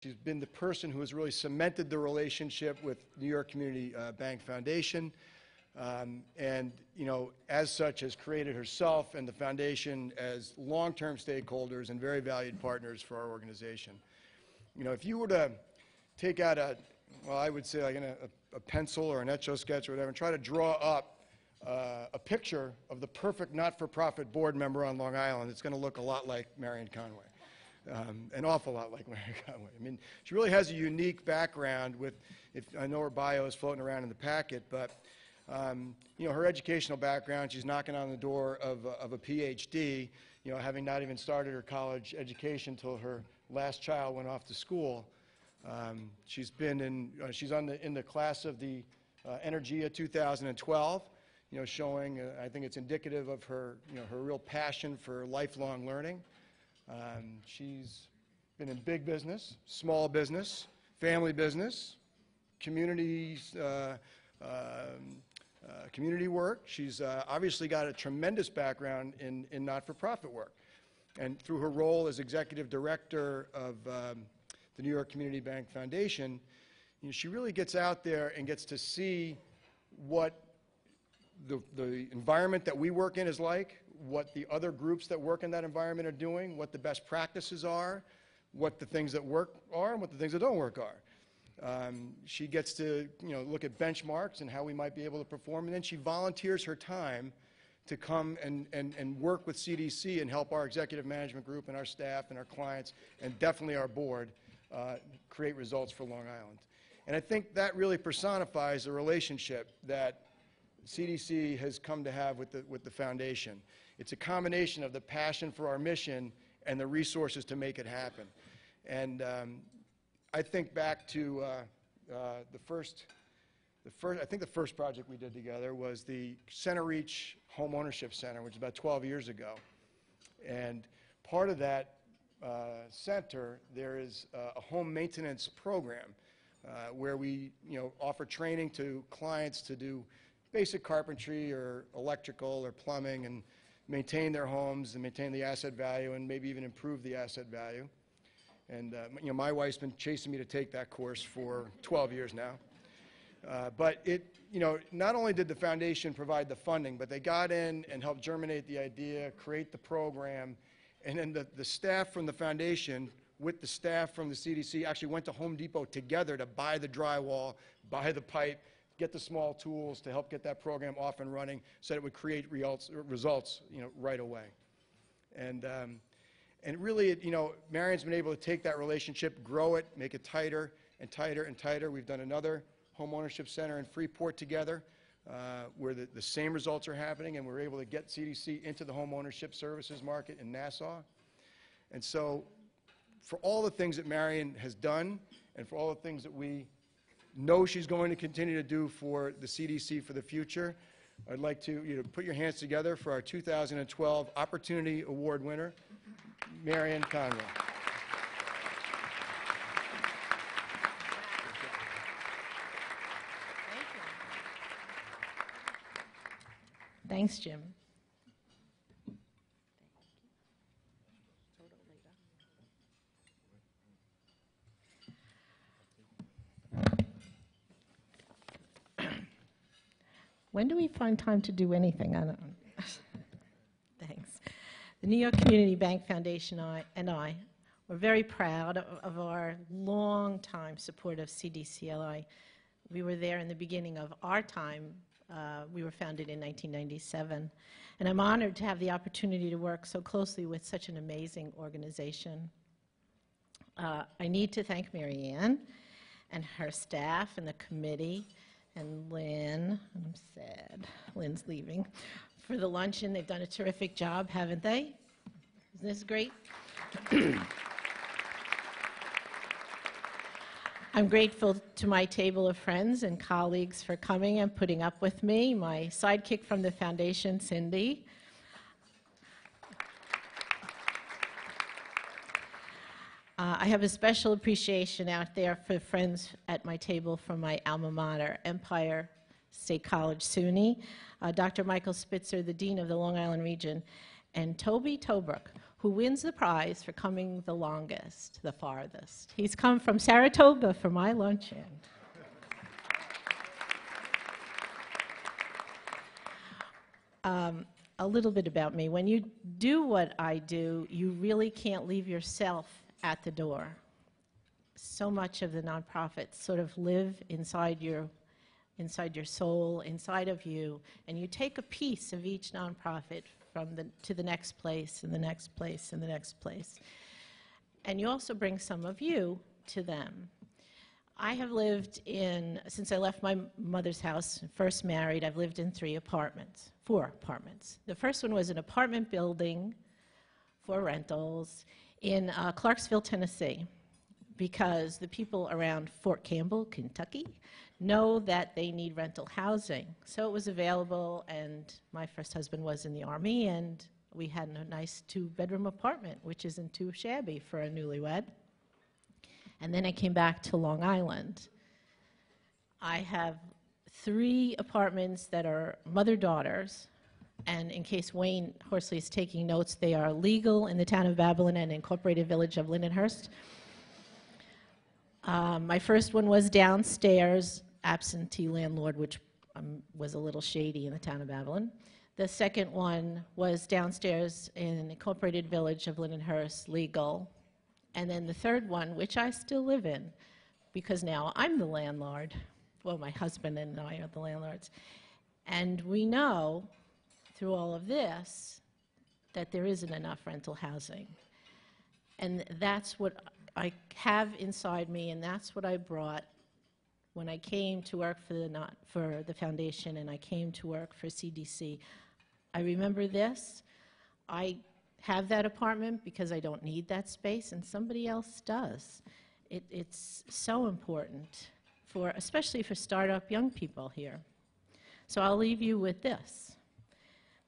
She's been the person who has really cemented the relationship with New York Community Bank Foundation, and, you know, as such has created herself and the foundation as long-term stakeholders and very valued partners for our organization. You know, if you were to take out well, I would say like a pencil or an Etch-a-Sketch or whatever, and try to draw up a picture of the perfect not-for-profit board member on Long Island, it's going to look a lot like Marian Conway, an awful lot like Marian Conway. I mean, she really has a unique background with, I know her bio is floating around in the packet, but you know, her educational background, she's knocking on the door of a PhD, you know, having not even started her college education until her last child went off to school. She's been in, she's in the class of the Energia 2012, you know, showing, I think it's indicative of her, you know, her real passion for lifelong learning. She's been in big business, small business, family business, community work. She's obviously got a tremendous background in not-for-profit work. And through her role as executive director of the New York Community Bank Foundation, you know, she really gets out there and gets to see what the environment that we work in is like, what the other groups that work in that environment are doing, what the best practices are, what the things that work are, and what the things that don't work are. She gets to, you know, look at benchmarks and how we might be able to perform, and then she volunteers her time to come and work with CDC and help our executive management group and our staff and our clients and definitely our board create results for Long Island. And I think that really personifies the relationship that CDC has come to have with the foundation. It's a combination of the passion for our mission and the resources to make it happen. And I think back to the first project we did together was the Center Reach Home Ownership Center, which was about 12 years ago. And part of that center, there is a home maintenance program where we, you know, offer training to clients to do basic carpentry or electrical or plumbing and maintain their homes and maintain the asset value and maybe even improve the asset value. And you know, my wife's been chasing me to take that course for 12 years now. But it, you know, not only did the foundation provide the funding, but they got in and helped germinate the idea, create the program, and then the staff from the foundation with the staff from the CDC actually went to Home Depot together to buy the drywall, buy the pipe, get the small tools to help get that program off and running so that it would create results, you know, right away. And really, you know, Marian's been able to take that relationship, grow it, make it tighter and tighter and tighter. We've done another home ownership center in Freeport together where the same results are happening, and we're able to get CDC into the home ownership services market in Nassau. And so for all the things that Marian has done and for all the things that we know she's going to continue to do for the CDC for the future, I'd like to, you know, put your hands together for our 2012 Opportunity Award winner, Marian Conway. Thanks, Jim. When do we find time to do anything? I don't know. Thanks. The New York Community Bank Foundation and I were very proud of our long-time support of CDCLI. We were there in the beginning of our time. We were founded in 1997. And I'm honored to have the opportunity to work so closely with such an amazing organization. I need to thank Marianne and her staff and the committee and Lynn, I'm sad, Lynn's leaving, for the luncheon. They've done a terrific job, haven't they? Isn't this great? I'm grateful to my table of friends and colleagues for coming and putting up with me, my sidekick from the foundation, Cindy. I have a special appreciation out there for friends at my table from my alma mater, Empire State College, SUNY, Dr. Michael Spitzer, the Dean of the Long Island region, and Toby Tobruk, who wins the prize for coming the longest, the farthest. He's come from Saratoga for my luncheon. A little bit about me. When you do what I do, you really can't leave yourself at the door. So much of the nonprofits sort of live inside your soul, inside of you, and you take a piece of each nonprofit to the next place, and the next place, and the next place. And you also bring some of you to them. I have lived since I left my mother's house, first married, I've lived in 4 apartments. The first one was an apartment building for rentals in Clarksville, Tennessee, because the people around Fort Campbell, Kentucky, know that they need rental housing. So it was available, and my first husband was in the Army, and we had a nice 2-bedroom apartment, which isn't too shabby for a newlywed. And then I came back to Long Island. I have 3 apartments that are mother-daughters, and in case Wayne Horsley is taking notes, they are legal in the town of Babylon and incorporated village of Lindenhurst. My first one was downstairs, absentee landlord, which was a little shady in the town of Babylon. The second one was downstairs in incorporated village of Lindenhurst, legal. And then the third one, which I still live in, because now I'm the landlord. Well, my husband and I are the landlords. And we know, through all of this, that there isn't enough rental housing. And that's what I have inside me, and that's what I brought when I came to work for the foundation, and I came to work for CDC. I remember this. I have that apartment because I don't need that space, and somebody else does. It's so important, especially for startup young people here. So I'll leave you with this.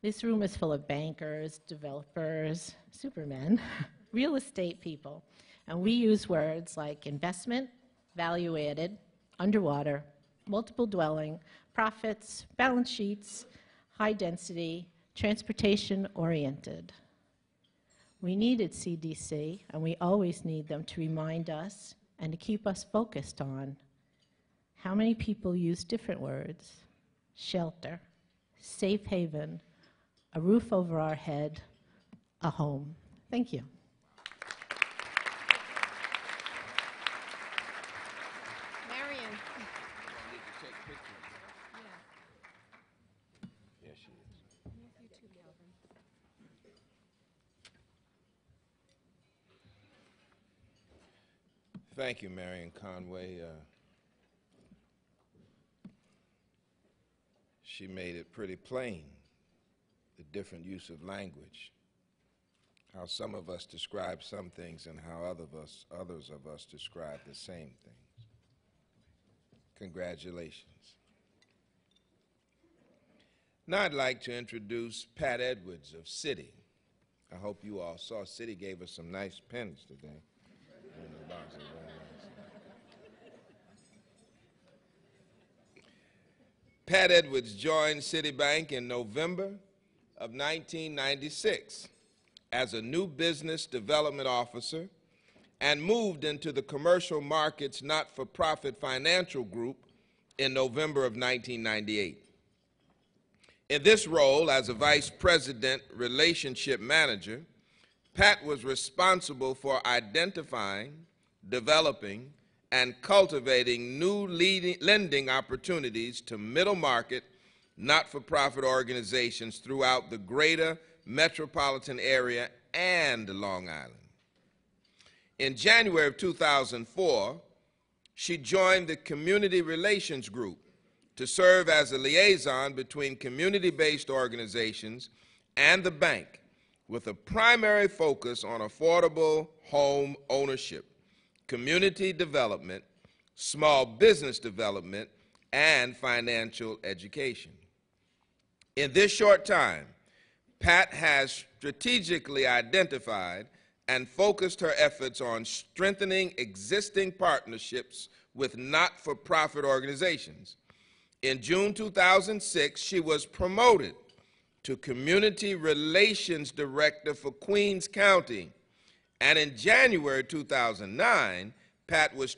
This room is full of bankers, developers, supermen, real estate people. And we use words like investment, value added, underwater, multiple dwelling, profits, balance sheets, high density, transportation oriented. We needed CDC, and we always need them to remind us and to keep us focused on how many people use different words: shelter, safe haven, a roof over our head, a home. Thank you. Marian. Yes, she is. Thank you, Marian Conway. She made it pretty plain, the different use of language, how some of us describe some things and how others of us describe the same things. Congratulations. Now I'd like to introduce Pat Edwards of Citi. I hope you all saw Citi gave us some nice pens today. Pat Edwards joined Citibank in November of 1996 as a new business development officer and moved into the commercial markets not-for-profit financial group in November of 1998. In this role as a vice president relationship manager, Pat was responsible for identifying, developing, and cultivating new lending opportunities to middle market, not-for-profit organizations throughout the greater metropolitan area and Long Island. In January of 2004, she joined the Community Relations Group to serve as a liaison between community-based organizations and the bank, with a primary focus on affordable home ownership, community development, small business development, and financial education. In this short time, Pat has strategically identified and focused her efforts on strengthening existing partnerships with not-for-profit organizations. In June 2006, she was promoted to Community Relations Director for Queens County. And in January 2009, Pat was